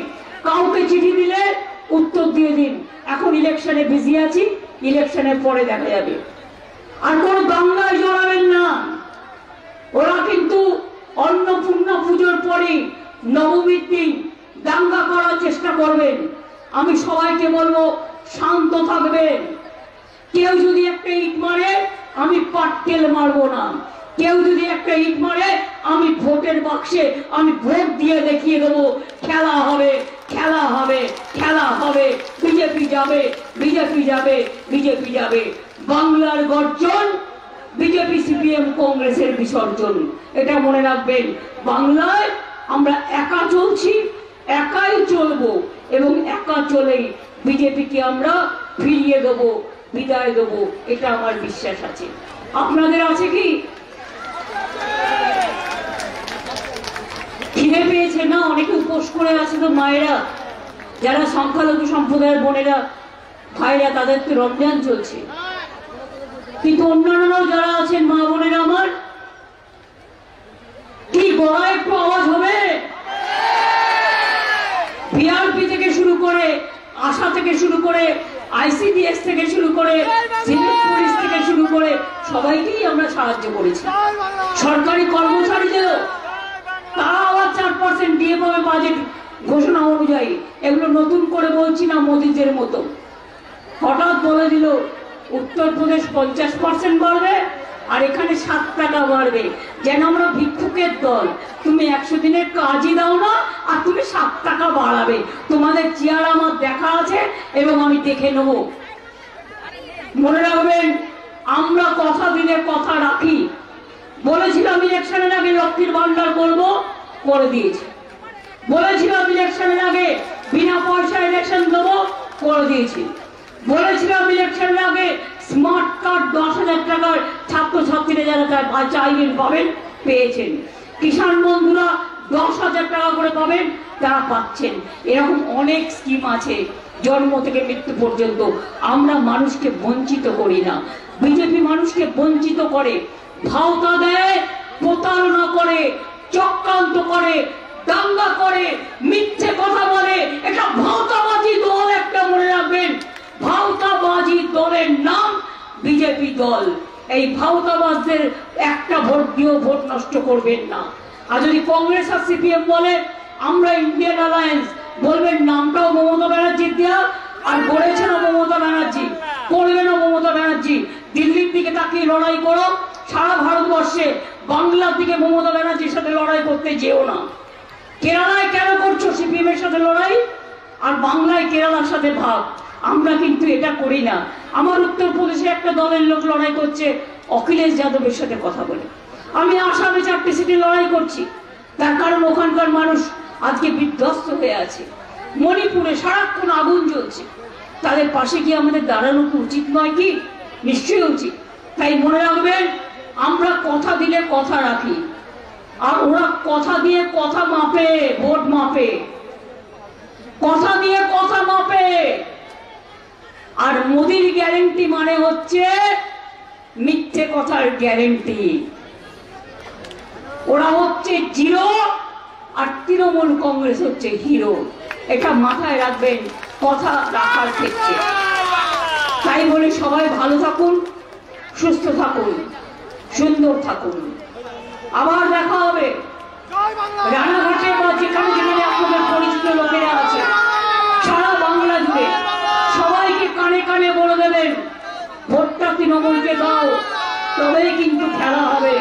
কাউকে চিঠি দিলে উত্তর দিয়ে দিন, এখন ইলেকশনে বিজি আছি, ইলেকশনের পরে দেখা যাবে। আর কোন দাঙ্গায় জড়াবেন না। ওরা কিন্তু অন্নপূর্ণা পুজোর পরে নবমীর দিন দাঙ্গা করার চেষ্টা করবেন। আমি সবাইকে বলবো শান্ত থাকবেন। কেউ যদি একটা ইট মারে আমি পাটকেল মারবো না, কেউ যদি একটা ইট মারে আমি ভোটের বাক্সে আমি ভোট দিয়ে দেখিয়ে দেবো খেলা হবে, খেলা হবে, খেলা হবে। বিজেপি যাবে, বিজেপি যাবে, বিজেপি যাবে। বাংলার গর্জন, বিজেপি সিপিএম কংগ্রেসের বিসর্জন, এটা মনে রাখবেন। বাংলায় আমরা একা চলছি, একাই চলবো এবং একা চলেই বিজেপিকে আমরা ফিরিয়ে দেবো, বিদায় দেবো, এটা আমার বিশ্বাস আছে। আপনাদের আছে কি? খিদে পেয়েছে না? অনেকে উপোস করে আছে তো মায়েরা, যারা সংখ্যালঘু সম্প্রদায়ের বোনেরা ভাইরা, তাদের তো রমজান চলছে। কিন্তু অন্যান্যরাও যারা আছেন মা বোনেরা আমার, কি গলায় একটু আওয়াজ হবে? বিআরপি থেকে শুরু করে, আশা থেকে শুরু করে, আইসিডিএস থেকে শুরু করে, সিভিল পুলিশ থেকে শুরু করে সবাইকেই আমরা সাহায্য করেছি। সরকারি কর্মচারীদেরও, তারা আবার 4% দিয়ে পাবে বাজেট ঘোষণা অনুযায়ী। এগুলো নতুন করে বলছি না মোদিদের মতো। হঠাৎ বলে দিল উত্তরপ্রদেশ 50% বাড়বে আর এখানে 7 টাকা বাড়বে, যেন আমরা ভিক্ষুকের দল। তুমি 100 দিনের কাজই দাও না আর তুমি 7 টাকা বাড়াবে। তোমাদের চেহারা আমার দেখা আছে এবং আমি দেখে নেব। মনে রাখবেন, আমরা কথা দিলে কথা রাখি। বলেছিলাম ইলেকশনের আগে লক্ষ্মীর ভান্ডার করবো, করে দিয়েছি। বলেছিলাম ইলেকশনের আগে বিনা পয়সা ইলেকশন দেবো, করে দিয়েছি। বলেছিলাম ইলেকশনের আগে স্মার্ট কার্ড 10,000 টাকার ছাত্রছাত্রীরা যারা চাইবেন পাবেন, পেয়েছেন। কিষাণ বন্ধুরা 10,000 টাকা করে পাবেন, তারা পাচ্ছেন। এরকম অনেক স্কিম আছে জন্ম থেকে মৃত্যু পর্যন্ত। আমরা মানুষকে বঞ্চিত করি না, বিজেপি মানুষকে বঞ্চিত করে, ভাওতা দেয়, প্রতারণা করে, চক্রান্ত করে, দাঙ্গা করে, মিথ্যে কথা বলে। এটা ভাওতাবাজি দল, একটা মনে রাখবেন। ভাওতাবাজি দলের নাম বিজেপি দল। এই ভাওতাবাজদের একটা ভোট দিয়েও ভোট নষ্ট করবেন না। আর যদি কংগ্রেস আর সিপিএম বলে আমরা ইন্ডিয়ান অ্যালায়েন্স, বলবেন নামটাও মমতা ব্যানার্জির দেওয়া, আর বলেছেন মমতা ব্যানার্জি, করবেন মমতা ব্যানার্জি। দিল্লির দিকে তাকিয়ে লড়াই করো, সারা ভারতবর্ষে বাংলার দিকে মমতা ব্যানার্জির সাথে লড়াই করতে যেও না। কেরালায় কেন করছো সিপিএম এর সাথে লড়াই, আর বাংলায় কেরালার সাথে ভাব? আমরা কিন্তু এটা করি না। আমার উত্তরপ্রদেশে একটা দলের লোক লড়াই করছে অখিলেশ যাদবের সাথে কথা বলে, আমি আসামে 4টে সিটে লড়াই করছি, তার কারণ ওখানকার মানুষ আজকে বিধ্বস্ত হয়ে আছে। মণিপুরে সারাক্ষণ আগুন জ্বলছে, তাদের পাশে গিয়ে আমাদের দাঁড়ানো কি উচিত নয়? কি নিশ্চয়ই উচিত। তাই মনে রাখবেন, আমরা কথা দিলে কথা রাখি, আর ওরা কথা দিয়ে কথা মাপে, ভোট মাপে, কথা দিয়ে কথা মাপে। আর মোদির গ্যারেন্টি মানে হচ্ছে মিথ্যে কথার গ্যারেন্টি। ওরা হচ্ছে জিরো আর তৃণমূল কংগ্রেস হচ্ছে হিরো, এটা মাথায় রাখবেন কথা রাখার ক্ষেত্রে। তাই বলে সবাই ভালো থাকুন, সুস্থ থাকুন, সুন্দর থাকুন। আবার দেখা হবে রানাঘাটে বা যেখানে যেখানে আপনাদের পরিচিত লোকেরা আছে সারা বাংলা জুড়ে। সবাইকে কানে কানে বলে দেবেন, ভোটটা তৃণমূলকে দাও, তবেই কিন্তু খেলা হবে।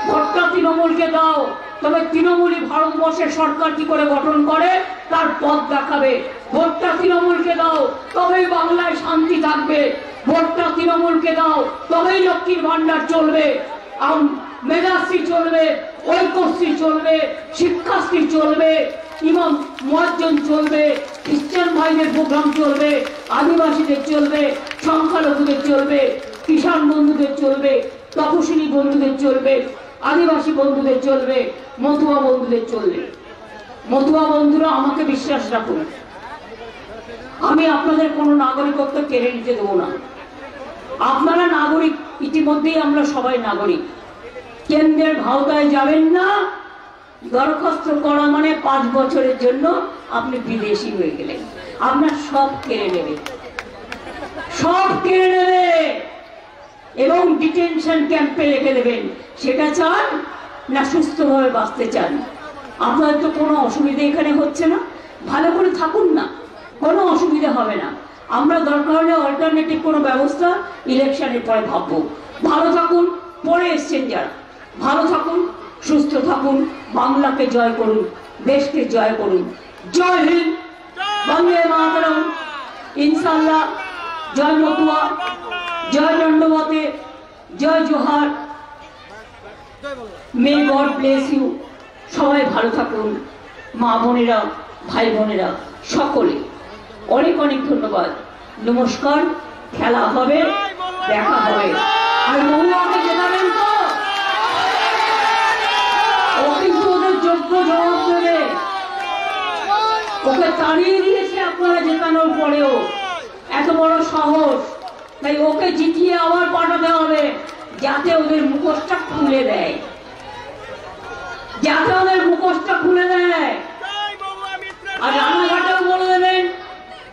ভোটটা তৃণমূলকে দাও, তবে তৃণমূলই ভারতবর্ষের সরকার কি করে গঠন করে তার পথ দেখাবে। ভোটটা তৃণমূলকে দাও, তবেই বাংলায় শান্তি থাকবে। ভোটটা তৃণমূলকে দাও, তবেই লক্ষ্মীর ভান্ডার চলবে, মেধাশ্রী চলবে, ঐক্যশ্রী চলবে, শিক্ষাশ্রী চলবে, ইমাম মুয়াজ্জিন চলবে, খ্রিস্টান ভাইদের প্রোগ্রাম চলবে, আদিবাসীদের চলবে, সংখ্যালঘুদের চলবে, কিষাণ বন্ধুদের চলবে, তপশিলি বন্ধুদের চলবে, আদিবাসী বন্ধুদের চলবে, মতুয়া বন্ধুদের চলবে। মতুয়া বন্ধুরা আমাকে বিশ্বাস রাখুন, আমি আপনাদের কোনো নাগরিকত্ব কেড়ে নিতে দেবো না। আপনারা নাগরিক, ইতিমধ্যেই আমরা সবাই নাগরিক। কেন্দ্রের ভাওতায় যাবেন না, দরখাস্ত করা মানে 5 বছরের জন্য আপনি বিদেশি হয়ে গেলেন, আপনার সব কেড়ে নেবে, সব কেড়ে নেবে এবং ডিটেনশন ক্যাম্পে রেখে দেবেন। সেটা চান না সুস্থভাবে বাঁচতে চান? আপনাদের তো কোনো অসুবিধা এখানে হচ্ছে না, ভালো করে থাকুন না, কোনো অসুবিধা হবে না। আমরা দরকার হলে অল্টারনেটিভ কোনো ব্যবস্থা ইলেকশনের পরে ভাববো। ভালো থাকুন, পরে এসছেন যারা, ভালো থাকুন, সুস্থ থাকুন, বাংলাকে জয় করুন, দেশকে জয় করুন। জয় হিন্দ, বন্দে মাতরম, ইনশাআল্লাহ। জয় মতুয়া, জয় দণ্ডবতে, জয় জোহার, মে গড ব্লেস ইউ। সবাই ভালো থাকুন, মা বোনেরা, ভাই বোনেরা সকলে। অনেক অনেক ধন্যবাদ, নমস্কার। খেলা হবে, দেখা হবে। আর মহুয়াকে জেতাবেন তো? ও কিন্তু ওদের যোগ্য জবাব দেবে। ওকে তাড়িয়ে দিয়েছে আপনারা জেতানোর পরেও, এত বড় সাহস। তাই ওকে জিতিয়ে আবার পাঠাতে হবে, যাতে ওদের মুখোশটা খুলে দেয়, যাতে ওদের মুখোশটা খুলে দেয়। আর রানাঘাটেও বলে দেবেন,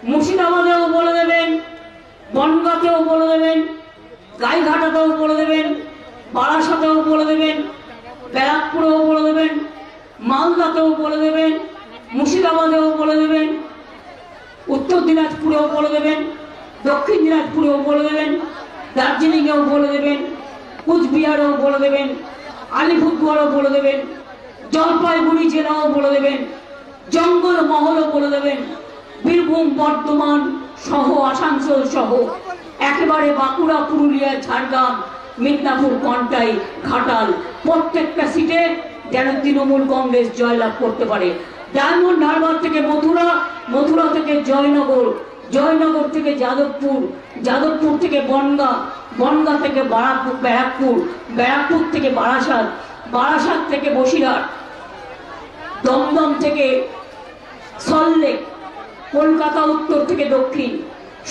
মুর্শিদাবাদেও বলে দেবেন, বনগাঁতেও বলে দেবেন, গাইঘাটাতেও বলে দেবেন, বারাসাতেও বলে দেবেন, ব্যারাকপুরেও বলে দেবেন, মালদাতেও বলে দেবেন, মুর্শিদাবাদেও বলে দেবেন, উত্তর দিনাজপুরেও বলে দেবেন, দক্ষিণ দিনাজপুরেও বলে দেবেন, দার্জিলিংয়েও বলে দেবেন, কুচবিহারেও বলে দেবেন, আলিপুরদুয়ারও বলে দেবেন, জলপাইগুড়ি জেলাও বলে দেবেন, জঙ্গলমহলও বলে দেবেন, বীরভূম, বর্ধমান সহ, আসানসোল সহ একেবারে বাঁকুড়া, পুরুলিয়া, ঝাড়গ্রাম, মিদনাপুর, কন্টাই, ঘাটাল, প্রত্যেকটা সিটে যেন তৃণমূল কংগ্রেস জয়লাভ করতে পারে। ডায়মন্ড হারবার থেকে মথুরা, মথুরা থেকে জয়নগর, জয়নগর থেকে যাদবপুর, যাদবপুর থেকে বনগাঁ, বনগাঁ থেকে ব্যারাকপুর, ব্যারাকপুর থেকে বারাসাত, বারাসাত থেকে বসিরহাট, দমদম থেকে সল্টলেক, কলকাতা উত্তর থেকে দক্ষিণ,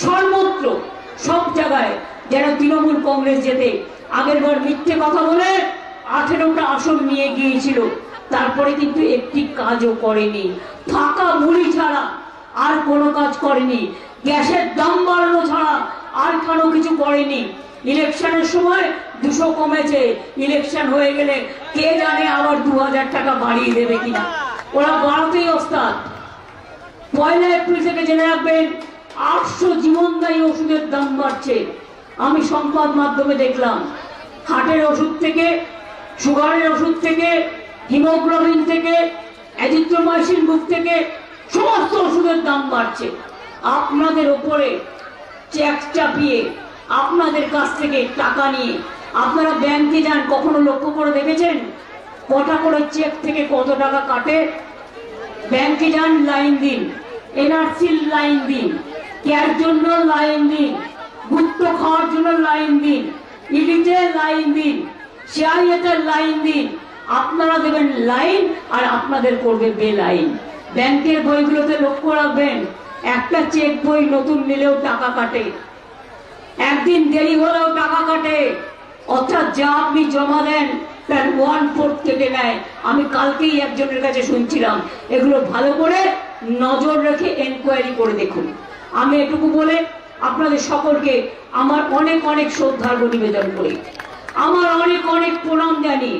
সর্বত্র সব জায়গায় যেন তৃণমূল কংগ্রেস যেতে। আগের বার মিথ্যে কথা বলে 18টা আসন নিয়ে গিয়েছিল, তারপরে কিন্তু একটি কাজও করেনি, ফাঁকা মুড়ি ছাড়া আর কোনো কাজ করেনি, গ্যাসের দাম বাড়ানো ছাড়া আর কোনো কিছু করেনি। ইলেকশনের সময় 200 কমেছে, ইলেকশন হয়ে গেলে কে জানে আবার 2000 টাকা বাড়িয়ে দেবে কিনা, ওরা বাড়াতেই ওস্তাদ। 1 এপ্রিল থেকে জেনে রাখবেন 800 জীবনদায়ী ওষুধের দাম বাড়ছে। আমি সংবাদ মাধ্যমে দেখলাম, হার্টের ওষুধ থেকে, সুগারের ওষুধ থেকে, হিমোগ্লোবিন থেকে, অ্যাজিথ্রোমাইসিন গ্রুপ থেকে সমস্ত ওষুধের দাম বাড়ছে। আপনাদের উপরে চেক চাপিয়ে আপনাদের কাছ থেকে টাকা নিয়ে আপনারা ব্যাংকে যান, কখনো লক্ষ্য করে দেখেছেন কটা করে চেক থেকে কত টাকা কাটে? ব্যাংকে যান, লাইন দিন, এনআরসির লাইন দিন, কেয়ার জন্য লাইন দিন, গুপ্ত খাওয়ার জন্য লাইন দিন, ইডিতে লাইন দিন, সিআইএতে লাইন দিন। আপনারা দেবেন লাইন আর আপনাদের করবে বেলাইন। ব্যাংকের বইগুলোতে লক্ষ্য রাখবেন, একটা চেক বই নতুন নিলেও টাকা কাটে, একদিন দেরি হলেও টাকা কাটে। অর্থাৎ যা আপনি জমা দেন তার 1/4 কেটে নেয়। আমি কালকেই একজনের কাছে শুনছিলাম। এগুলো ভালো করে নজর রেখে এনকোয়ারি করে দেখুন। আমি এটুকু বলে আপনাদের সকলকে আমার অনেক অনেক শ্রদ্ধার্ঘ্য নিবেদন করি, আমার অনেক অনেক প্রণাম জানিয়ে,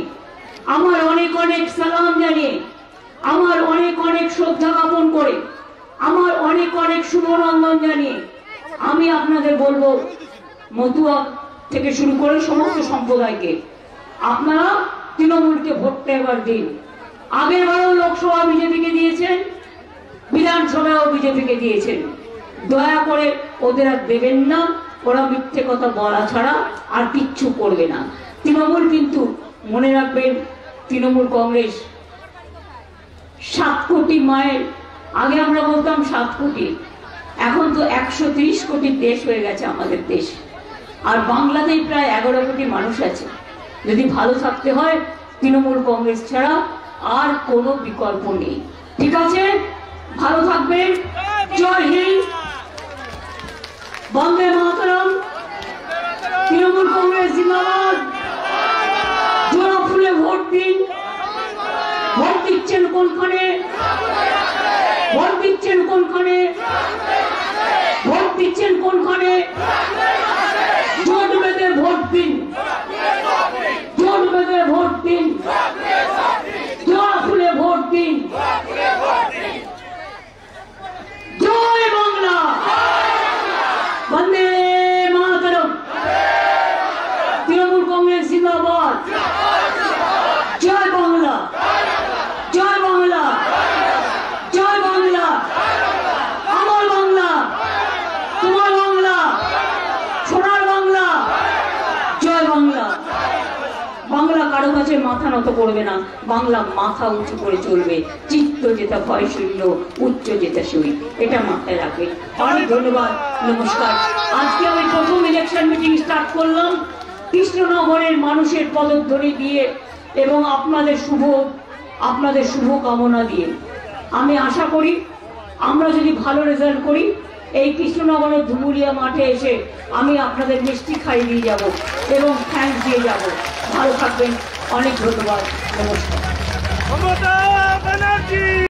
আমার অনেক অনেক সালাম জানিয়ে, আমার অনেক অনেক শ্রদ্ধা জ্ঞাপন করে, আমার অনেক অনেক শুভনন্দন জানিয়ে আমি আপনাদের বলবো, মতুয়া থেকে শুরু করে সমস্ত সম্প্রদায়কে, আপনারা তৃণমূলকে ভোটটা এবার দিন। আগের বারেও লোকসভা বিজেপিকে দিয়েছেন, বিধানসভাও বিজেপিকে দিয়েছেন। দয়া করে ওদের আর দেবেন না, ওরা মিথ্যে কথা বলা ছাড়া আর কিচ্ছু করবে না। তৃণমূল কিন্তু মনে রাখবেন, তৃণমূল কংগ্রেস 7 কোটি মায়ের, আগে আমরা বলতাম 7 কোটি, এখন তো 130 কোটির দেশ হয়ে গেছে আমাদের দেশ। আর বাংলাতেই প্রায় 11 কোটি মানুষ আছে। যদি ভালো থাকতে হয় তৃণমূল কংগ্রেস ছাড়া আর কোনো বিকল্প নেই। ঠিক আছে, ভালো থাকবেন। জয় হিন্দ, বন্দে মাতরম, তৃণমূল কংগ্রেস জিন্দাবাদ। জোড়া ফুলে ভোট দিন। ভোট দিচ্ছেন কোনখানে? ভোট দিচ্ছেন কোনখানে? ভোট দিচ্ছেন কোনখানে? জোট বেঁধে ভোট দিন, জোট বেঁধে ভোট দিন, জোড়া ফুলে ভোট দিন। জয় বাংলা, বন্দে মাতরম, তৃণমূল কংগ্রেস জিন্দাবাদ। জয় বাংলা, জয় বাংলা, জয় বাংলা, আমার বাংলা, তোমার বাংলা, সোনার বাংলা। জয় বাংলা। বাংলা কারো কাছে মাথা নত করবে না, বাংলা মাথা উঁচু করে চলবে। চিত্ত যেটা ভয় শূন্য, উচ্চ যেটা সই, এটা মাথায় রাখবে। অনেক ধন্যবাদ, নমস্কার। আজকে আমি প্রথম ইলেকশন মিটিং স্টার্ট করলাম কৃষ্ণনগরের মানুষের পদধ্বনি দিয়ে এবং আপনাদের শুভ কামনা দিয়ে। আমি আশা করি আমরা যদি ভালো রেজাল্ট করি, এই কৃষ্ণনগরের ধুবুলিয়া মাঠে এসে আমি আপনাদের মিষ্টি খাইয়ে দিয়ে যাব এবং থ্যাঙ্কস দিয়ে যাব। ভালো থাকবেন, অনেক ধন্যবাদ, নমস্কার।